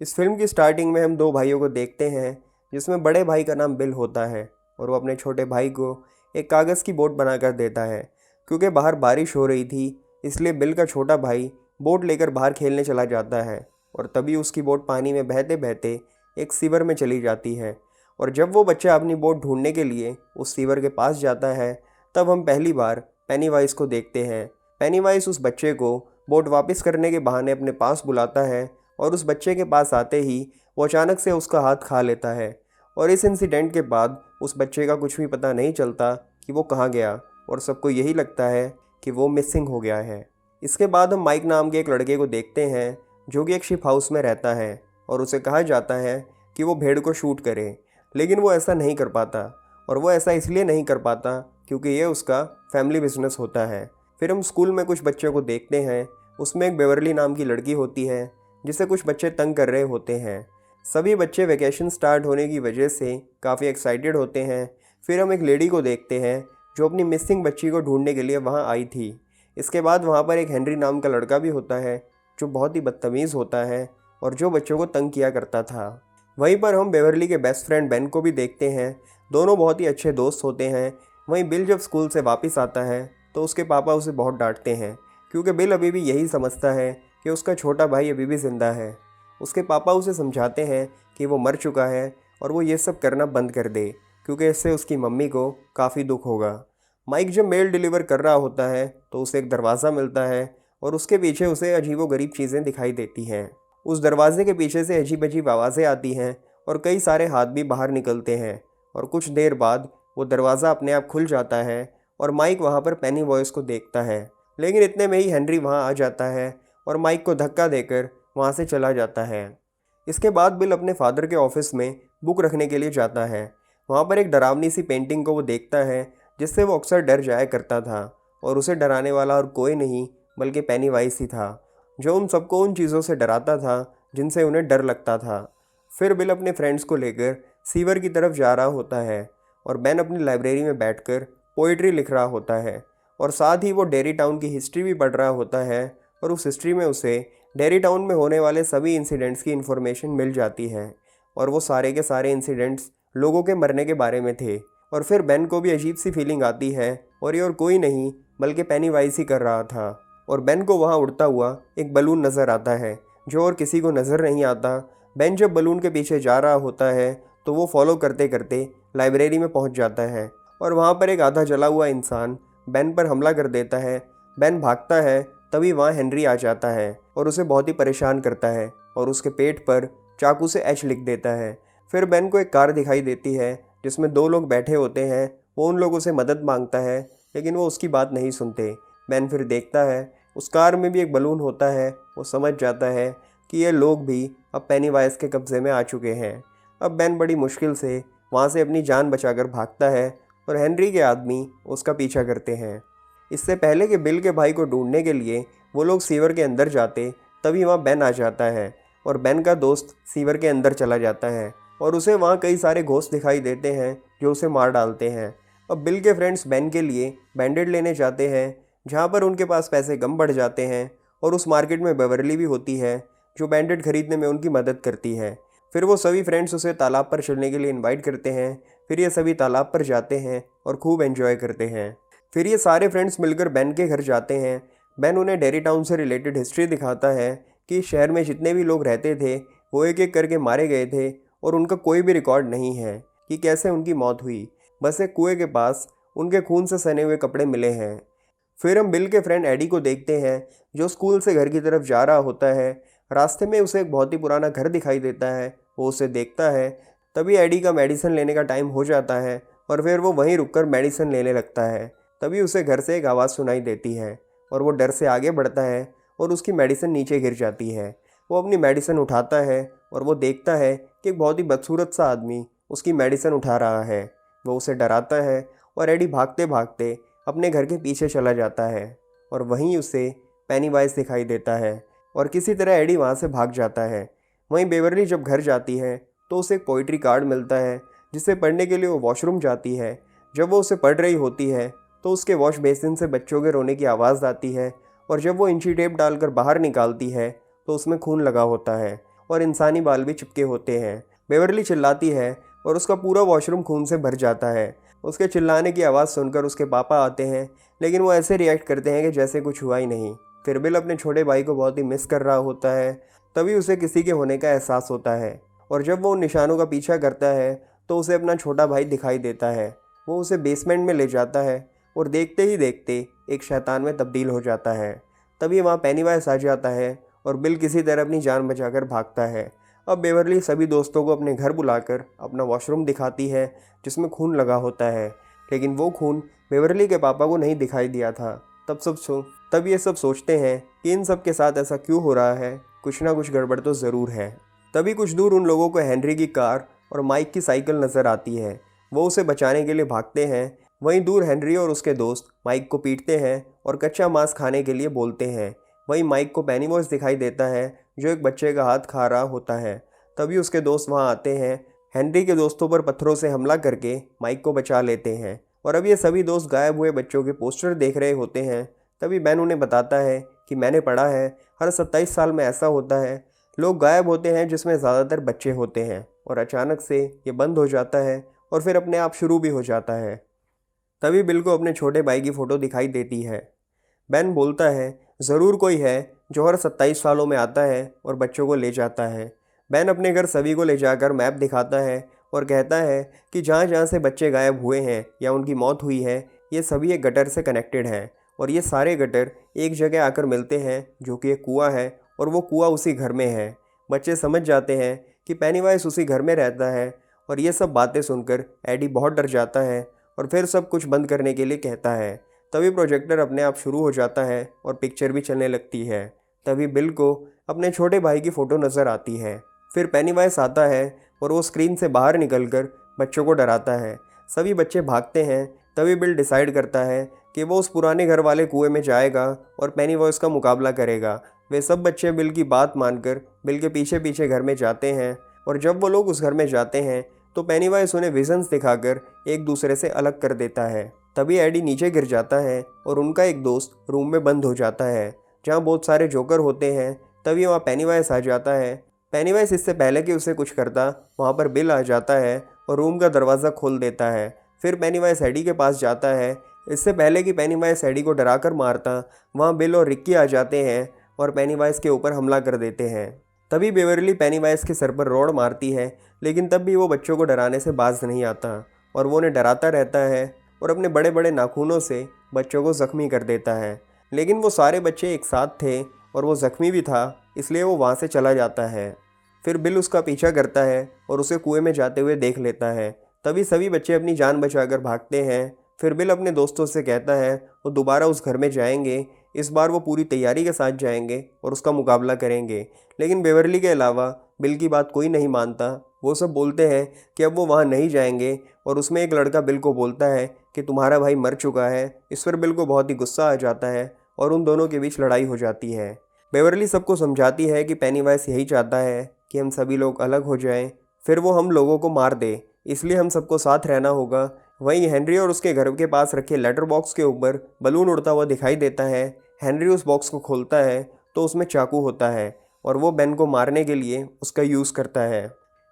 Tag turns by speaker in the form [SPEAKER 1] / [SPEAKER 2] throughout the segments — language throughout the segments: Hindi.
[SPEAKER 1] इस फिल्म की स्टार्टिंग में हम दो भाइयों को देखते हैं जिसमें बड़े भाई का नाम बिल होता है और वो अपने छोटे भाई को एक कागज़ की बोट बनाकर देता है। क्योंकि बाहर बारिश हो रही थी इसलिए बिल का छोटा भाई बोट लेकर बाहर खेलने चला जाता है और तभी उसकी बोट पानी में बहते बहते एक सीवर में चली जाती है। और जब वो बच्चा अपनी बोट ढूंढने के लिए उस सीवर के पास जाता है तब हम पहली बार पेनीवाइज को देखते हैं। पेनीवाइज उस बच्चे को बोट वापस करने के बहाने अपने पास बुलाता है और उस बच्चे के पास आते ही वो अचानक से उसका हाथ खा लेता है। और इस इंसिडेंट के बाद उस बच्चे का कुछ भी पता नहीं चलता कि वो कहाँ गया और सबको यही लगता है कि वो मिसिंग हो गया है। इसके बाद हम माइक नाम के एक लड़के को देखते हैं जो कि एक शिप हाउस में रहता है और उसे कहा जाता है कि वो भेड़ को शूट करे, लेकिन वो ऐसा नहीं कर पाता। और वो ऐसा इसलिए नहीं कर पाता क्योंकि ये उसका फैमिली बिजनेस होता है। फिर हम स्कूल में कुछ बच्चों को देखते हैं, उसमें एक बेवरली नाम की लड़की होती है जिसे कुछ बच्चे तंग कर रहे होते हैं। सभी बच्चे वैकेशन स्टार्ट होने की वजह से काफ़ी एक्साइटेड होते हैं। फिर हम एक लेडी को देखते हैं जो अपनी मिसिंग बच्ची को ढूंढने के लिए वहाँ आई थी। इसके बाद वहाँ पर एक हेनरी नाम का लड़का भी होता है जो बहुत ही बदतमीज़ होता है और जो बच्चों को तंग किया करता था। वहीं पर हम बेवरली के बेस्ट फ्रेंड बेन को भी देखते हैं। दोनों बहुत ही अच्छे दोस्त होते हैं। वहीं बिल जब स्कूल से वापस आता है तो उसके पापा उसे बहुत डांटते हैं क्योंकि बिल अभी भी यही समझता है कि उसका छोटा भाई अभी भी ज़िंदा है। उसके पापा उसे समझाते हैं कि वो मर चुका है और वो ये सब करना बंद कर दे क्योंकि इससे उसकी मम्मी को काफ़ी दुख होगा। माइक जब मेल डिलीवर कर रहा होता है तो उसे एक दरवाज़ा मिलता है और उसके पीछे उसे अजीबोगरीब चीज़ें दिखाई देती हैं। उस दरवाजे के पीछे से अजीब अजीब आवाज़ें आती हैं और कई सारे हाथ भी बाहर निकलते हैं और कुछ देर बाद वो दरवाज़ा अपने आप खुल जाता है और माइक वहाँ पर पेनी वॉइस को देखता है। लेकिन इतने में ही हेनरी वहाँ आ जाता है और माइक को धक्का देकर वहाँ से चला जाता है। इसके बाद बिल अपने फादर के ऑफिस में बुक रखने के लिए जाता है। वहाँ पर एक डरावनी सी पेंटिंग को वो देखता है जिससे वो अक्सर डर जाया करता था और उसे डराने वाला और कोई नहीं बल्कि पेनीवाइज ही था जो उन सबको उन चीज़ों से डराता था जिनसे उन्हें डर लगता था। फिर बिल अपने फ्रेंड्स को लेकर सीवर की तरफ जा रहा होता है और बेन अपनी लाइब्रेरी में बैठकर पोइट्री लिख रहा होता है और साथ ही वो डेरी टाउन की हिस्ट्री भी पढ़ रहा होता है और उस हिस्ट्री में उसे डेरी टाउन में होने वाले सभी इंसिडेंट्स की इन्फॉर्मेशन मिल जाती है और वो सारे के सारे इंसिडेंट्स लोगों के मरने के बारे में थे। और फिर बेन को भी अजीब सी फीलिंग आती है और ये और कोई नहीं बल्कि पेनीवाइज ही कर रहा था। और बेन को वहाँ उड़ता हुआ एक बलून नज़र आता है जो और किसी को नज़र नहीं आता। बेन जब बलून के पीछे जा रहा होता है तो वो फॉलो करते करते लाइब्रेरी में पहुँच जाता है और वहाँ पर एक आधा जला हुआ इंसान बेन पर हमला कर देता है। बेन भागता है तभी वहाँ हेनरी आ जाता है और उसे बहुत ही परेशान करता है और उसके पेट पर चाकू से एच लिख देता है। फिर बेन को एक कार दिखाई देती है जिसमें दो लोग बैठे होते हैं। वो उन लोगों से मदद मांगता है लेकिन वो उसकी बात नहीं सुनते। बेन फिर देखता है उस कार में भी एक बलून होता है। वो समझ जाता है कि ये लोग भी अब पेनीवाइज के कब्ज़े में आ चुके हैं। अब बेन बड़ी मुश्किल से वहाँ से अपनी जान बचाकर भागता है और हेनरी के आदमी उसका पीछा करते हैं। इससे पहले कि बिल के भाई को ढूंढने के लिए वो लोग सीवर के अंदर जाते तभी वहाँ बेन आ जाता है और बेन का दोस्त सीवर के अंदर चला जाता है और उसे वहाँ कई सारे घोस्ट दिखाई देते हैं जो उसे मार डालते हैं। अब बिल के फ्रेंड्स बेन के लिए बैंडेड लेने जाते हैं जहाँ पर उनके पास पैसे कम बढ़ जाते हैं और उस मार्केट में बेवरली भी होती है जो बैंडेड खरीदने में उनकी मदद करती है। फिर वो सभी फ्रेंड्स उसे तालाब पर चलने के लिए इनवाइट करते हैं। फिर ये सभी तालाब पर जाते हैं और खूब एंजॉय करते हैं। फिर ये सारे फ्रेंड्स मिलकर बेन के घर जाते हैं। बेन उन्हें डेरी टाउन से रिलेटेड हिस्ट्री दिखाता है कि शहर में जितने भी लोग रहते थे वो एक एक करके मारे गए थे और उनका कोई भी रिकॉर्ड नहीं है कि कैसे उनकी मौत हुई। बस एक कुएं के पास उनके खून से सने हुए कपड़े मिले हैं। फिर हम बिल के फ्रेंड एडी को देखते हैं जो स्कूल से घर की तरफ जा रहा होता है। रास्ते में उसे एक बहुत ही पुराना घर दिखाई देता है। वो उसे देखता है तभी एडी का मेडिसिन लेने का टाइम हो जाता है और फिर वो वहीं रुककर मेडिसिन लेने लगता है। तभी उसे घर से एक आवाज़ सुनाई देती है और वो डर से आगे बढ़ता है और उसकी मेडिसिन नीचे गिर जाती है। वो अपनी मेडिसिन उठाता है और वो देखता है कि एक बहुत ही बदसूरत सा आदमी उसकी मेडिसिन उठा रहा है। वो उसे डराता है और एडी भागते भागते अपने घर के पीछे चला जाता है और वहीं उसे पेनीवाइज दिखाई देता है और किसी तरह एडी वहाँ से भाग जाता है। वहीं बेवरली जब घर जाती है तो उसे एक पोइट्री कार्ड मिलता है जिसे पढ़ने के लिए वो वॉशरूम जाती है। जब वो उसे पढ़ रही होती है तो उसके वॉश बेसिन से बच्चों के रोने की आवाज़ आती है और जब वो इंची टेप डालकर बाहर निकालती है तो उसमें खून लगा होता है और इंसानी बाल भी चिपके होते हैं। बेवरली चिल्लाती है और उसका पूरा वॉशरूम खून से भर जाता है। उसके चिल्लाने की आवाज़ सुनकर उसके पापा आते हैं, लेकिन वो ऐसे रिएक्ट करते हैं कि जैसे कुछ हुआ ही नहीं। फिर बिल अपने छोटे भाई को बहुत ही मिस कर रहा होता है। तभी उसे किसी के होने का एहसास होता है, और जब वो उन निशानों का पीछा करता है तो उसे अपना छोटा भाई दिखाई देता है। वो उसे बेसमेंट में ले जाता है और देखते ही देखते एक शैतान में तब्दील हो जाता है। तभी वहाँ पेनीवाइज आ जाता है और बिल किसी तरह अपनी जान बचाकर भागता है। अब बेवरली सभी दोस्तों को अपने घर बुलाकर अपना वॉशरूम दिखाती है जिसमें खून लगा होता है, लेकिन वो खून बेवरली के पापा को नहीं दिखाई दिया था। तब ये सब सोचते हैं कि इन सब के साथ ऐसा क्यों हो रहा है, कुछ ना कुछ गड़बड़ तो ज़रूर है। तभी कुछ दूर उन लोगों को हेनरी की कार और माइक की साइकिल नज़र आती है। वो उसे बचाने के लिए भागते हैं। वहीं दूर हेनरी और उसके दोस्त माइक को पीटते हैं और कच्चा मांस खाने के लिए बोलते हैं। वहीं माइक को पेनीवॉइस दिखाई देता है जो एक बच्चे का हाथ खा रहा होता है। तभी उसके दोस्त वहां आते हैं। हेनरी के दोस्तों पर पत्थरों से हमला करके माइक को बचा लेते हैं, और अब ये सभी दोस्त गायब हुए बच्चों के पोस्टर देख रहे होते हैं। तभी बेन उन्हें बताता है कि मैंने पढ़ा है हर 27 साल में ऐसा होता है, लोग गायब होते हैं जिसमें ज़्यादातर बच्चे होते हैं, और अचानक से ये बंद हो जाता है और फिर अपने आप शुरू भी हो जाता है। तभी बिल को अपने छोटे भाई की फ़ोटो दिखाई देती है। बेन बोलता है ज़रूर कोई है जो हर 27 सालों में आता है और बच्चों को ले जाता है। बेन अपने घर सभी को ले जाकर मैप दिखाता है और कहता है कि जहाँ जहाँ से बच्चे गायब हुए हैं या उनकी मौत हुई है, ये सभी एक गटर से कनेक्टेड हैं, और ये सारे गटर एक जगह आकर मिलते हैं जो कि एक कुआं है, और वो कुआं उसी घर में है। बच्चे समझ जाते हैं कि पेनीवाइज उसी घर में रहता है, और ये सब बातें सुनकर एडी बहुत डर जाता है और फिर सब कुछ बंद करने के लिए कहता है। तभी प्रोजेक्टर अपने आप शुरू हो जाता है और पिक्चर भी चलने लगती है। तभी बिल को अपने छोटे भाई की फ़ोटो नज़र आती है। फिर पेनीवाइज आता है और वो स्क्रीन से बाहर निकलकर बच्चों को डराता है। सभी बच्चे भागते हैं। तभी बिल डिसाइड करता है कि वो उस पुराने घर वाले कुएं में जाएगा और पेनीवाइज का मुकाबला करेगा। वे सब बच्चे बिल की बात मानकर बिल के पीछे पीछे घर में जाते हैं, और जब वो लोग उस घर में जाते हैं तो पेनीवाइज उन्हें विजन्स दिखाकर एक दूसरे से अलग कर देता है। तभी एडी नीचे गिर जाता है और उनका एक दोस्त रूम में बंद हो जाता है जहाँ बहुत सारे जोकर होते हैं। तभी वहाँ पेनीवाइज आ जाता है। पेनीवाइज इससे पहले कि उसे कुछ करता, वहाँ पर बिल आ जाता है और रूम का दरवाज़ा खोल देता है। फिर पेनीवाइज एडी के पास जाता है। इससे पहले कि पेनीवाइज एडी को डरा कर मारता, वहाँ बिल और रिक्की आ जाते हैं और पेनीवाइज के ऊपर हमला कर देते हैं। तभी बेवरली पेनीवाइज के सर पर रोड मारती है, लेकिन तब भी वो बच्चों को डराने से बाज नहीं आता और वो उन्हें डराता रहता है और अपने बड़े बड़े नाखूनों से बच्चों को ज़ख्मी कर देता है। लेकिन वो सारे बच्चे एक साथ थे और वो ज़ख्मी भी था, इसलिए वो वहाँ से चला जाता है। फिर बिल उसका पीछा करता है और उसे कुएं में जाते हुए देख लेता है। तभी सभी बच्चे अपनी जान बचाकर भागते हैं। फिर बिल अपने दोस्तों से कहता है वो दोबारा उस घर में जाएंगे। इस बार वो पूरी तैयारी के साथ जाएंगे और उसका मुकाबला करेंगे। लेकिन बेवरली के अलावा बिल की बात कोई नहीं मानता। वो सब बोलते हैं कि अब वो वहाँ नहीं जाएंगे, और उसमें एक लड़का बिल को बोलता है कि तुम्हारा भाई मर चुका है। इस पर बिल को बहुत ही गुस्सा आ जाता है और उन दोनों के बीच लड़ाई हो जाती है। बेवरली सबको समझाती है कि पेनीवाइज यही चाहता है कि हम सभी लोग अलग हो जाएं, फिर वो हम लोगों को मार दे, इसलिए हम सबको साथ रहना होगा। वहीं हेनरी और उसके घर के पास रखे लेटर बॉक्स के ऊपर बलून उड़ता हुआ दिखाई देता है। हेनरी उस बॉक्स को खोलता है तो उसमें चाकू होता है, और वो बेन को मारने के लिए उसका यूज़ करता है।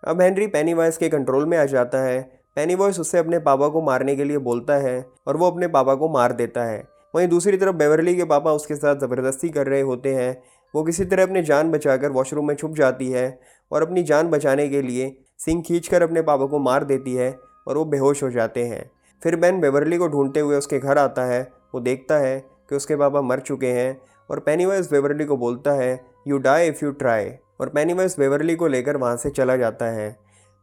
[SPEAKER 1] अब हेनरी पेनीवाइज के कंट्रोल में आ जाता है। पेनीवाइज उससे अपने पापा को मारने के लिए बोलता है और वो अपने पापा को मार देता है। वहीं दूसरी तरफ बेवरली के पापा उसके साथ ज़बरदस्ती कर रहे होते हैं। वो किसी तरह अपनी जान बचाकर वॉशरूम में छुप जाती है और अपनी जान बचाने के लिए सिंग खींचकर अपने पापा को मार देती है और वो बेहोश हो जाते हैं। फिर बेन बेवरली को ढूंढते हुए उसके घर आता है। वो देखता है कि उसके पापा मर चुके हैं, और पेनीवाइज बेवरली को बोलता है you die if you try, और पेनीवाइज बेवरली को लेकर वहाँ से चला जाता है।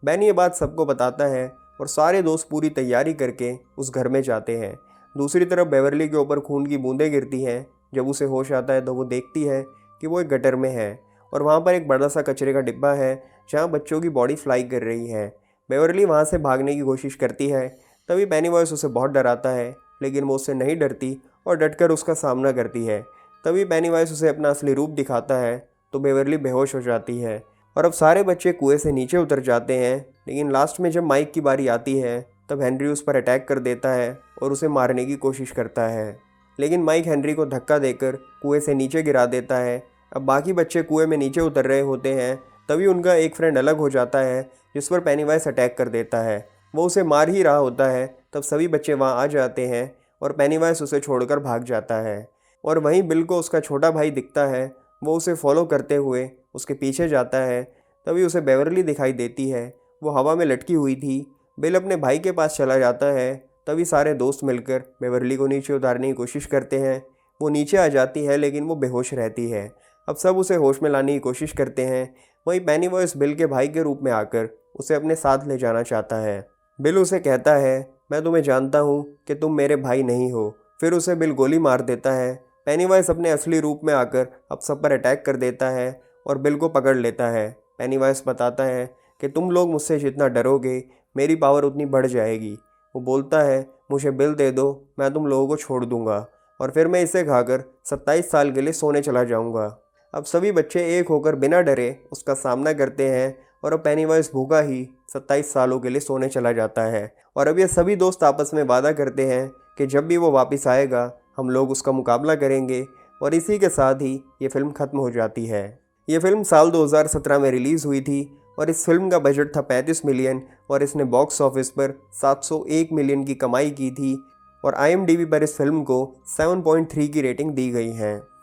[SPEAKER 1] बेन ये बात सबको बताता है और सारे दोस्त पूरी तैयारी करके उस घर में जाते हैं। दूसरी तरफ बेवरली के ऊपर खून की बूंदें गिरती हैं। जब उसे होश आता है तो वो देखती है कि वो एक गटर में है, और वहाँ पर एक बड़ा सा कचरे का डिब्बा है जहाँ बच्चों की बॉडी फ्लाई कर रही है। बेवरली वहाँ से भागने की कोशिश करती है। तभी पेनीवाइज उसे बहुत डराता है, लेकिन वो उससे नहीं डरती और डटकर उसका सामना करती है। तभी पेनीवाइज उसे अपना असली रूप दिखाता है तो बेवरली बेहोश हो जाती है, और अब सारे बच्चे कुएं से नीचे उतर जाते हैं। लेकिन लास्ट में जब माइक की बारी आती है तब हेनरी उस पर अटैक कर देता है और उसे मारने की कोशिश करता है, लेकिन माइक हेनरी को धक्का देकर कुएं से नीचे गिरा देता है। अब बाकी बच्चे कुएं में नीचे उतर रहे होते हैं। तभी उनका एक फ्रेंड अलग हो जाता है, जिस पर पेनीवाइज अटैक कर देता है। वो उसे मार ही रहा होता है, तब सभी बच्चे वहाँ आ जाते हैं और पेनीवाइज उसे छोड़कर भाग जाता है। और वहीं बिल को उसका छोटा भाई दिखता है। वो उसे फॉलो करते हुए उसके पीछे जाता है। तभी उसे बेवरली दिखाई देती है। वो हवा में लटकी हुई थी। बिल अपने भाई के पास चला जाता है। तभी सारे दोस्त मिलकर बेवरली को नीचे उतारने की कोशिश करते हैं। वो नीचे आ जाती है, लेकिन वो बेहोश रहती है। अब सब उसे होश में लाने की कोशिश करते हैं। वहीं पेनीवाइज बिल के भाई के रूप में आकर उसे अपने साथ ले जाना चाहता है। बिल उसे कहता है, मैं तुम्हें जानता हूँ कि तुम मेरे भाई नहीं हो। फिर उसे बिल गोली मार देता है। पेनीवाइज अपने असली रूप में आकर अब सब पर अटैक कर देता है और बिल को पकड़ लेता है। पेनीवाइज बताता है कि तुम लोग मुझसे जितना डरोगे, मेरी पावर उतनी बढ़ जाएगी। वो बोलता है, मुझे बिल दे दो, मैं तुम लोगों को छोड़ दूंगा और फिर मैं इसे खाकर 27 साल के लिए सोने चला जाऊंगा। अब सभी बच्चे एक होकर बिना डरे उसका सामना करते हैं और अब पेनीवाइज भूखा ही 27 सालों के लिए सोने चला जाता है। और अब ये सभी दोस्त आपस में वादा करते हैं कि जब भी वो वापस आएगा हम लोग उसका मुकाबला करेंगे। और इसी के साथ ही ये फिल्म ख़त्म हो जाती है। ये फिल्म साल 2017 में रिलीज़ हुई थी और इस फिल्म का बजट था 35 मिलियन और इसने बॉक्स ऑफिस पर 701 मिलियन की कमाई की थी। और IMDb पर इस फिल्म को 7.3 की रेटिंग दी गई है।